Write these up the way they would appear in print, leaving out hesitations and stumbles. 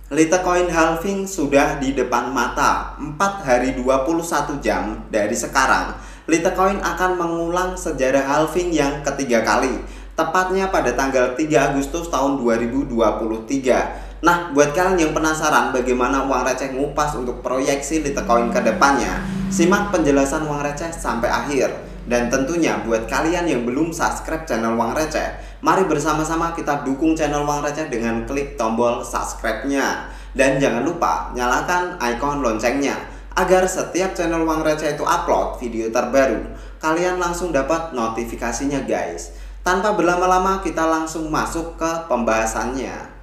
Litecoin halving sudah di depan mata. 4 hari 21 jam dari sekarang, Litecoin akan mengulang sejarah halving yang ketiga kali, tepatnya pada tanggal 3 Agustus tahun 2023. Nah, buat kalian yang penasaran bagaimana uang receh ngupas untuk proyeksi Litecoin ke depannya, simak penjelasan uang receh sampai akhir. Dan tentunya buat kalian yang belum subscribe channel Uang Receh, mari bersama-sama kita dukung channel Uang Receh dengan klik tombol subscribe-nya. Dan jangan lupa nyalakan icon loncengnya agar setiap channel Uang Receh itu upload video terbaru, kalian langsung dapat notifikasinya guys. Tanpa berlama-lama kita langsung masuk ke pembahasannya.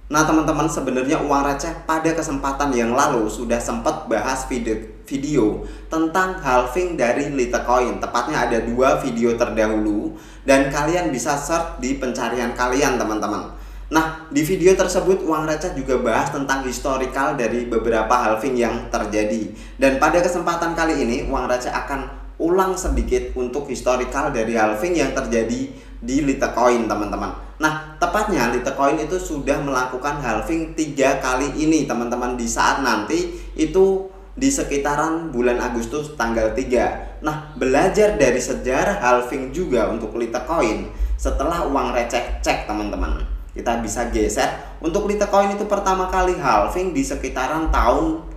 Nah teman-teman, sebenarnya Uang Receh pada kesempatan yang lalu sudah sempat bahas video tentang halving dari Litecoin. Tepatnya ada 2 video terdahulu dan kalian bisa search di pencarian kalian teman-teman. Nah di video tersebut Uang Receh juga bahas tentang historical dari beberapa halving yang terjadi. Dan pada kesempatan kali ini Uang Receh akan ulang sedikit untuk historical dari halving yang terjadi di Litecoin teman-teman. Nah tepatnya Litecoin itu sudah melakukan halving 3 kali ini teman-teman, di saat nanti itu di sekitaran bulan Agustus tanggal 3. Nah belajar dari sejarah halving juga untuk Litecoin setelah Uang Receh cek teman-teman, kita bisa geser. Untuk Litecoin itu pertama kali halving di sekitaran tahun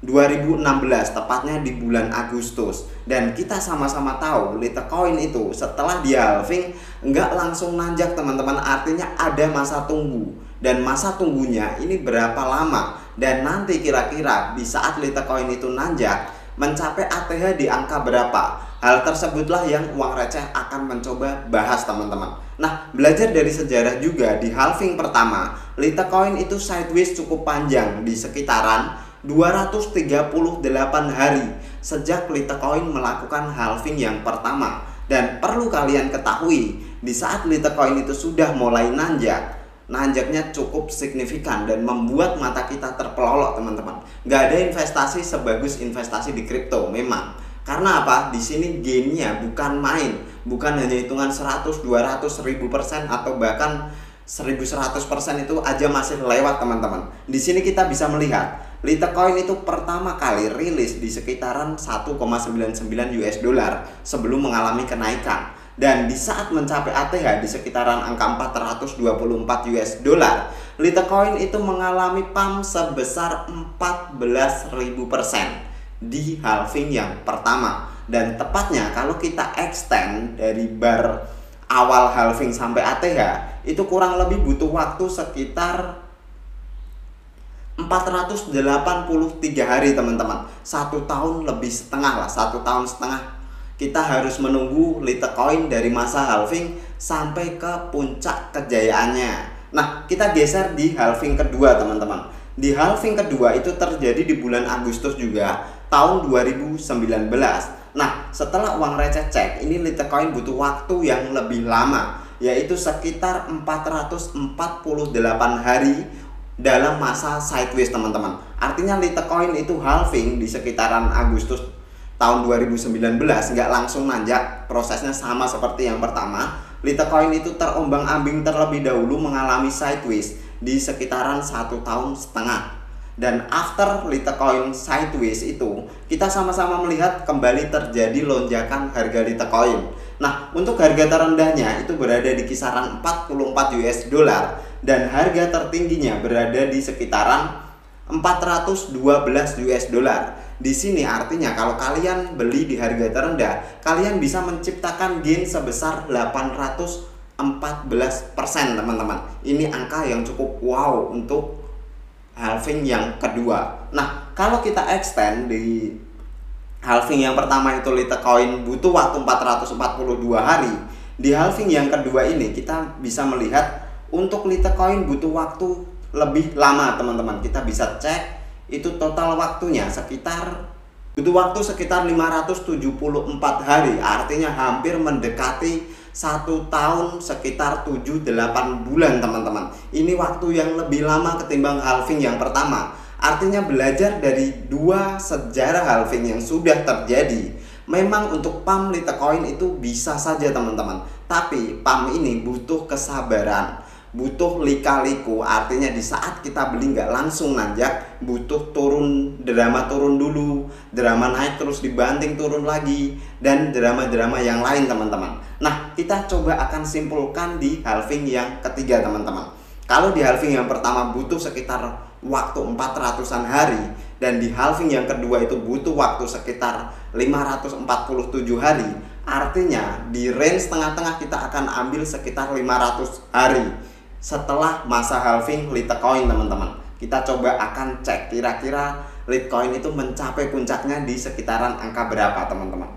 2016, tepatnya di bulan Agustus. Dan kita sama-sama tahu Litecoin itu setelah di halving nggak langsung nanjak teman-teman, artinya ada masa tunggu. Dan masa tunggunya ini berapa lama, dan nanti kira-kira di saat Litecoin itu nanjak mencapai ATH di angka berapa. Hal tersebutlah yang Uang Receh akan mencoba bahas teman-teman. Nah belajar dari sejarah juga, di halving pertama Litecoin itu sideways cukup panjang di sekitaran 238 hari sejak Litecoin melakukan halving yang pertama. Dan perlu kalian ketahui, di saat Litecoin itu sudah mulai nanjaknya cukup signifikan dan membuat mata kita terpelolok teman-teman. Gak ada investasi sebagus investasi di kripto memang. Karena apa? Di sini gainnya bukan main, bukan hanya hitungan 100, 200, 1000% atau bahkan 1100% itu aja masih lewat teman-teman. Di sini kita bisa melihat Litecoin itu pertama kali rilis di sekitaran 1,99 US dollar sebelum mengalami kenaikan. Dan di saat mencapai ATH di sekitaran angka 424 US dollar, Litecoin itu mengalami pump sebesar 14.000% di halving yang pertama. Dan tepatnya kalau kita extend dari bar awal halving sampai ATH, itu kurang lebih butuh waktu sekitar 483 hari teman-teman. 1 tahun lebih setengah lah, 1 tahun setengah kita harus menunggu Litecoin dari masa halving sampai ke puncak kejayaannya. Nah kita geser di halving kedua teman-teman. Di halving kedua itu terjadi di bulan Agustus juga tahun 2019. Nah setelah Uang Receh cek, ini Litecoin butuh waktu yang lebih lama, yaitu sekitar 448 hari dalam masa sideways teman-teman. Artinya Litecoin itu halving di sekitaran Agustus tahun 2019 nggak langsung nanjak, prosesnya sama seperti yang pertama. Litecoin itu terombang-ambing terlebih dahulu mengalami sideways di sekitaran 1 tahun setengah. Dan after Litecoin sideways itu, kita sama-sama melihat kembali terjadi lonjakan harga Litecoin. Nah untuk harga terendahnya itu berada di kisaran 44 US dollar dan harga tertingginya berada di sekitaran 412 US dollar. Di sini artinya kalau kalian beli di harga terendah, kalian bisa menciptakan gain sebesar 814% teman-teman. Ini angka yang cukup wow untuk halving yang kedua. Nah kalau kita extend di halving yang pertama itu Litecoin butuh waktu 442 hari. Di halving yang kedua ini kita bisa melihat untuk Litecoin butuh waktu lebih lama teman-teman. Kita bisa cek itu total waktunya butuh waktu sekitar 574 hari. Artinya hampir mendekati 1 tahun, sekitar 7-8 bulan teman-teman. Ini waktu yang lebih lama ketimbang halving yang pertama. Artinya belajar dari 2 sejarah halving yang sudah terjadi, memang untuk pump Litecoin itu bisa saja teman-teman, tapi pump ini butuh kesabaran, butuh lika-liku, artinya di saat kita beli nggak langsung nanjak, butuh drama turun dulu, drama naik terus dibanting turun lagi, dan drama-drama yang lain teman-teman. Nah, kita coba akan simpulkan di halving yang ketiga teman-teman. Kalau di halving yang pertama butuh sekitar waktu 400-an hari, dan di halving yang kedua itu butuh waktu sekitar 547 hari, artinya di range tengah-tengah kita akan ambil sekitar 500 hari setelah masa halving Litecoin teman-teman. Kita coba akan cek kira-kira Litecoin itu mencapai puncaknya di sekitaran angka berapa teman-teman,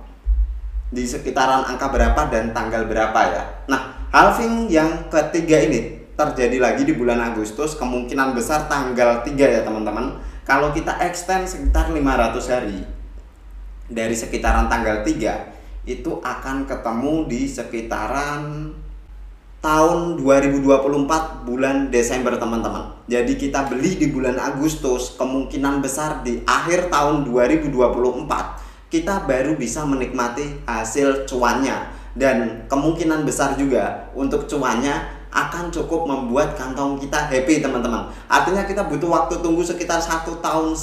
di sekitaran angka berapa dan tanggal berapa ya. Nah, halving yang ketiga ini terjadi lagi di bulan Agustus, kemungkinan besar tanggal 3 ya teman-teman. Kalau kita extend sekitar 500 hari dari sekitaran tanggal 3, itu akan ketemu di sekitaran tahun 2024 bulan Desember teman-teman. Jadi kita beli di bulan Agustus, kemungkinan besar di akhir tahun 2024 kita baru bisa menikmati hasil cuannya, dan kemungkinan besar juga untuk cuannya akan cukup membuat kantong kita happy teman-teman. Artinya kita butuh waktu tunggu sekitar 1,5 tahun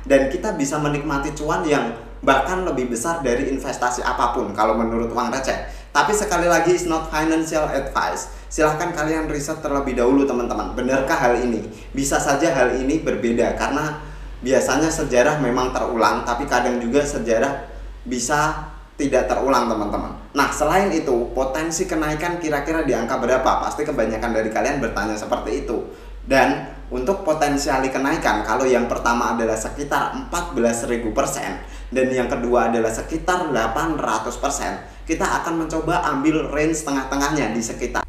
dan kita bisa menikmati cuan yang bahkan lebih besar dari investasi apapun kalau menurut uang receh. Tapi sekali lagi, it's not financial advice. Silahkan kalian riset terlebih dahulu teman-teman. Benarkah hal ini? Bisa saja hal ini berbeda, karena biasanya sejarah memang terulang, tapi kadang juga sejarah bisa tidak terulang teman-teman. Nah, selain itu, potensi kenaikan kira-kira di angka berapa? Pasti kebanyakan dari kalian bertanya seperti itu. Dan untuk potensiali kenaikan, kalau yang pertama adalah sekitar 14.000% dan yang kedua adalah sekitar 800%, kita akan mencoba ambil range tengah-tengahnya di sekitar.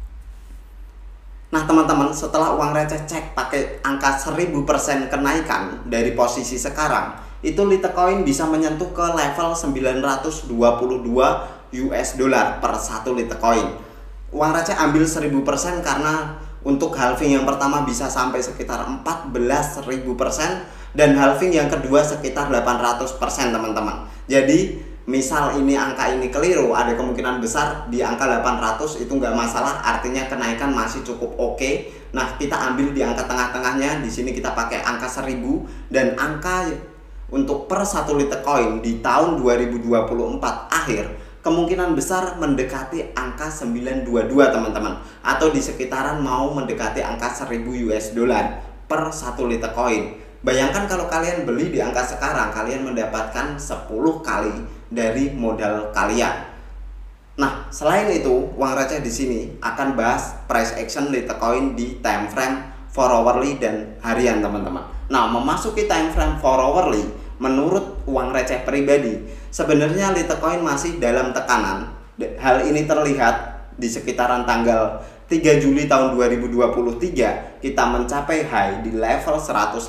Nah teman-teman, setelah uang receh cek pakai angka 1000% kenaikan dari posisi sekarang, itu Litecoin bisa menyentuh ke level 922 US dollar per 1 Litecoin. Uang receh ambil 1000% karena untuk halving yang pertama bisa sampai sekitar 14.000% dan halving yang kedua sekitar 800% teman-teman. Jadi misal ini angka ini keliru, ada kemungkinan besar di angka 800 itu nggak masalah, artinya kenaikan masih cukup oke. Nah, kita ambil di angka tengah-tengahnya, di sini kita pakai angka 1000 dan angka untuk per 1 Litecoin di tahun 2024 akhir kemungkinan besar mendekati angka 922 teman-teman, atau di sekitaran mau mendekati angka 1000 US dollar per 1 Litecoin. Bayangkan kalau kalian beli di angka sekarang, kalian mendapatkan 10 kali dari modal kalian. Nah, selain itu, uang receh di sini akan bahas price action Litecoin di time frame 4 hourly dan harian, teman-teman. Nah, memasuki time frame 4 hourly, menurut uang receh pribadi, sebenarnya Litecoin masih dalam tekanan. Hal ini terlihat di sekitaran tanggal 3 Juli tahun 2023 kita mencapai high di level 115.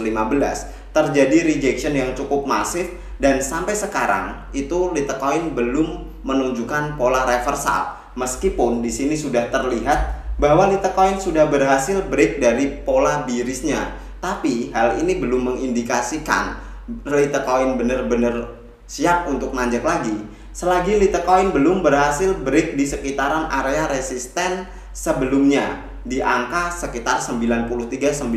Terjadi rejection yang cukup masif dan sampai sekarang itu Litecoin belum menunjukkan pola reversal. Meskipun di sini sudah terlihat bahwa Litecoin sudah berhasil break dari pola bearishnya, tapi hal ini belum mengindikasikan Litecoin benar-benar siap untuk nanjak lagi. Selagi Litecoin belum berhasil break di sekitaran area resisten sebelumnya di angka sekitar 93-94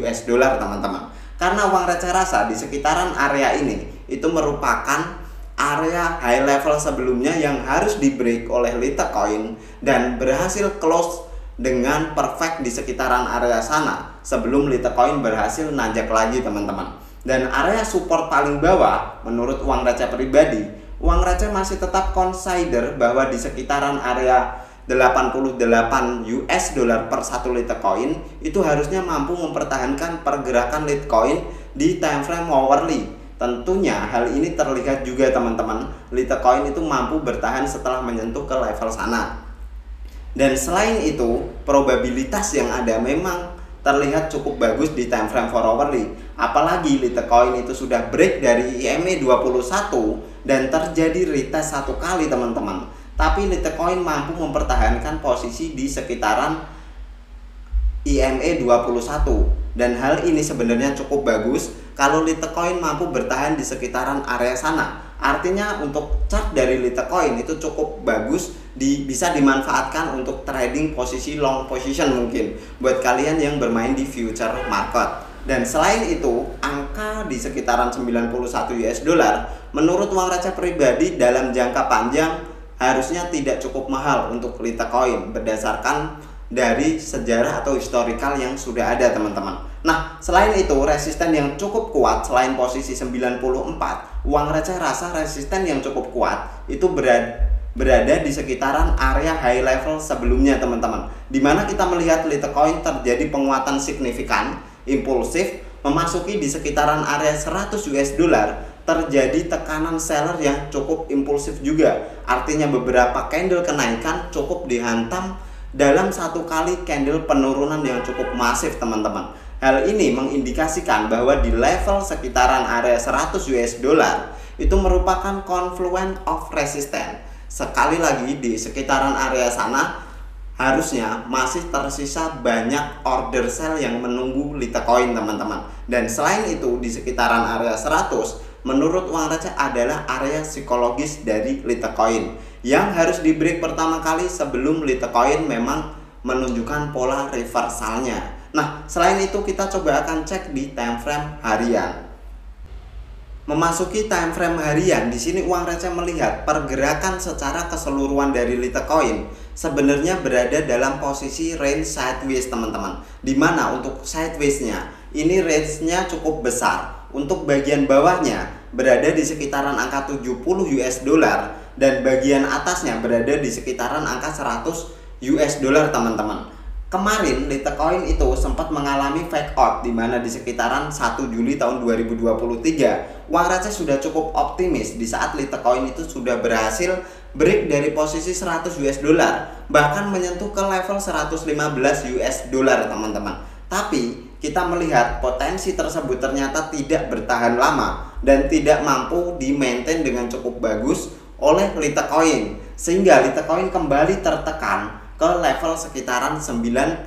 US dollar teman-teman. Karena uang receh rasa di sekitaran area ini itu merupakan area high level sebelumnya yang harus di break oleh Litecoin dan berhasil close dengan perfect di sekitaran area sana sebelum Litecoin berhasil nanjak lagi teman-teman. Dan area support paling bawah menurut uang receh pribadi, uang receh masih tetap consider bahwa di sekitaran area 88 US dollar per 1 Litecoin itu harusnya mampu mempertahankan pergerakan Litecoin di time frame hourly. Tentunya hal ini terlihat juga teman-teman, Litecoin itu mampu bertahan setelah menyentuh ke level sana. Dan selain itu, probabilitas yang ada memang terlihat cukup bagus di time frame 4 hourly. Apalagi Litecoin itu sudah break dari EMA 21 dan terjadi retest 1 kali teman-teman. Tapi Litecoin mampu mempertahankan posisi di sekitaran EMA 21 dan hal ini sebenarnya cukup bagus kalau Litecoin mampu bertahan di sekitaran area sana. Artinya untuk chart dari Litecoin itu cukup bagus bisa dimanfaatkan untuk trading posisi long position mungkin buat kalian yang bermain di future market. Dan selain itu, angka di sekitaran 91 US dollar menurut uang receh pribadi dalam jangka panjang harusnya tidak cukup mahal untuk Litecoin berdasarkan dari sejarah atau historical yang sudah ada teman-teman. Nah, selain itu resisten yang cukup kuat selain posisi 94, uang receh rasa resisten yang cukup kuat itu berada di sekitaran area high level sebelumnya teman-teman, dimana kita melihat Litecoin terjadi penguatan signifikan, impulsif, memasuki di sekitaran area 100 US dollar, terjadi tekanan seller yang cukup impulsif juga. Artinya beberapa candle kenaikan cukup dihantam dalam satu kali candle penurunan yang cukup masif teman-teman. Hal ini mengindikasikan bahwa di level sekitaran area 100 US dollar itu merupakan confluence of resistance. Sekali lagi di sekitaran area sana harusnya masih tersisa banyak order sell yang menunggu Litecoin teman-teman. Dan selain itu di sekitaran area 100 menurut uang receh adalah area psikologis dari Litecoin yang harus di break pertama kali sebelum Litecoin memang menunjukkan pola reversalnya. Nah, selain itu kita coba akan cek di time frame harian. Memasuki time frame harian, di sini uang receh melihat pergerakan secara keseluruhan dari Litecoin sebenarnya berada dalam posisi range sideways teman-teman. Dimana untuk sideways-nya ini range-nya cukup besar. Untuk bagian bawahnya berada di sekitaran angka 70 US dollar dan bagian atasnya berada di sekitaran angka 100 US dollar teman-teman. Kemarin Litecoin itu sempat mengalami fake out di mana di sekitaran 1 Juli tahun 2023 uang receh sudah cukup optimis di saat Litecoin itu sudah berhasil break dari posisi 100 US dollar bahkan menyentuh ke level 115 US dollar teman-teman. Tapi kita melihat potensi tersebut ternyata tidak bertahan lama dan tidak mampu di-maintain dengan cukup bagus oleh Litecoin, sehingga Litecoin kembali tertekan ke level sekitaran 90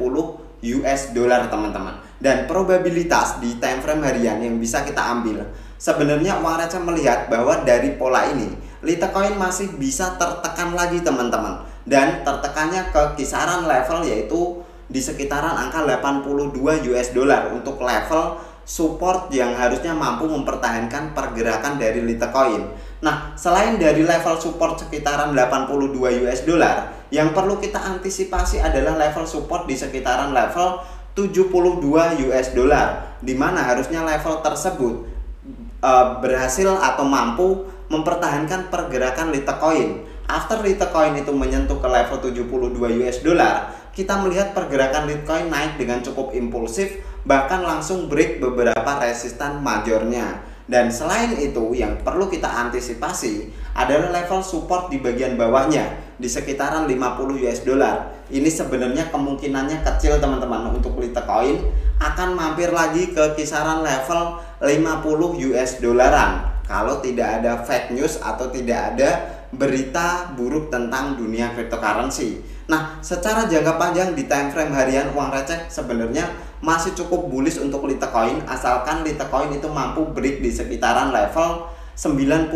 US dollar teman-teman. Dan probabilitas di time frame harian yang bisa kita ambil, sebenarnya uang receh melihat bahwa dari pola ini Litecoin masih bisa tertekan lagi teman-teman, dan tertekannya ke kisaran level yaitu di sekitaran angka 82 US dollar untuk level support yang harusnya mampu mempertahankan pergerakan dari Litecoin. Nah, selain dari level support sekitaran 82 US dollar, yang perlu kita antisipasi adalah level support di sekitaran level 72 US dollar, di mana harusnya level tersebut berhasil atau mampu mempertahankan pergerakan Litecoin. After Litecoin itu menyentuh ke level 72 US dollar, kita melihat pergerakan Litecoin naik dengan cukup impulsif, bahkan langsung break beberapa resisten majornya. Dan selain itu yang perlu kita antisipasi adalah level support di bagian bawahnya di sekitaran 50 US dollar. Ini sebenarnya kemungkinannya kecil teman-teman untuk Litecoin akan mampir lagi ke kisaran level 50 US dollaran kalau tidak ada fake news atau tidak ada berita buruk tentang dunia cryptocurrency. Nah, secara jangka panjang di time frame harian uang receh sebenarnya masih cukup bullish untuk Litecoin asalkan Litecoin itu mampu break di sekitaran level 95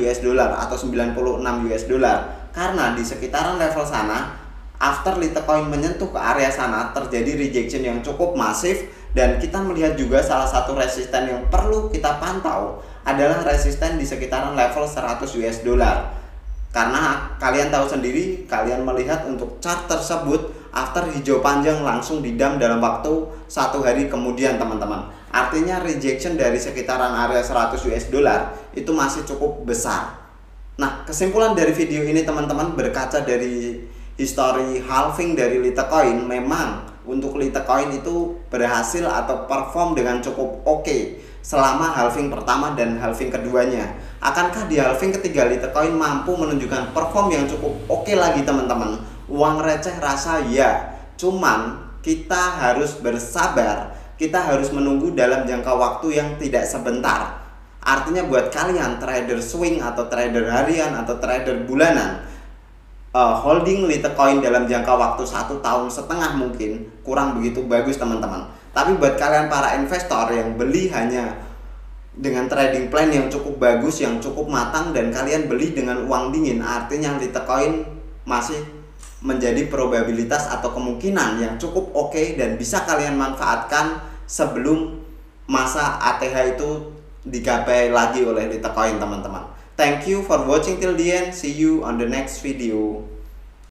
US dollar atau 96 US dollar. Karena di sekitaran level sana after Litecoin menyentuh ke area sana terjadi rejection yang cukup masif, dan kita melihat juga salah satu resisten yang perlu kita pantau adalah resisten di sekitaran level 100 US dollar. Karena kalian tahu sendiri, kalian melihat untuk chart tersebut after hijau panjang langsung didam dalam waktu 1 hari kemudian teman-teman. Artinya rejection dari sekitaran area 100 US dollar itu masih cukup besar. Nah, kesimpulan dari video ini teman-teman, berkaca dari history halving dari Litecoin, memang untuk Litecoin itu berhasil atau perform dengan cukup oke selama halving pertama dan halving keduanya. Akankah di halving ketiga Litecoin mampu menunjukkan perform yang cukup oke lagi teman-teman? Uang receh rasa ya, cuman kita harus bersabar, kita harus menunggu dalam jangka waktu yang tidak sebentar. Artinya buat kalian trader swing atau trader harian atau trader bulanan, holding Litecoin dalam jangka waktu 1,5 tahun mungkin kurang begitu bagus teman-teman. Tapi buat kalian para investor yang beli hanya dengan trading plan yang cukup bagus, yang cukup matang, dan kalian beli dengan uang dingin, artinya Litecoin masih menjadi probabilitas atau kemungkinan yang cukup oke dan bisa kalian manfaatkan sebelum masa ATH itu digapai lagi oleh Litecoin, teman-teman. Thank you for watching till the end. See you on the next video.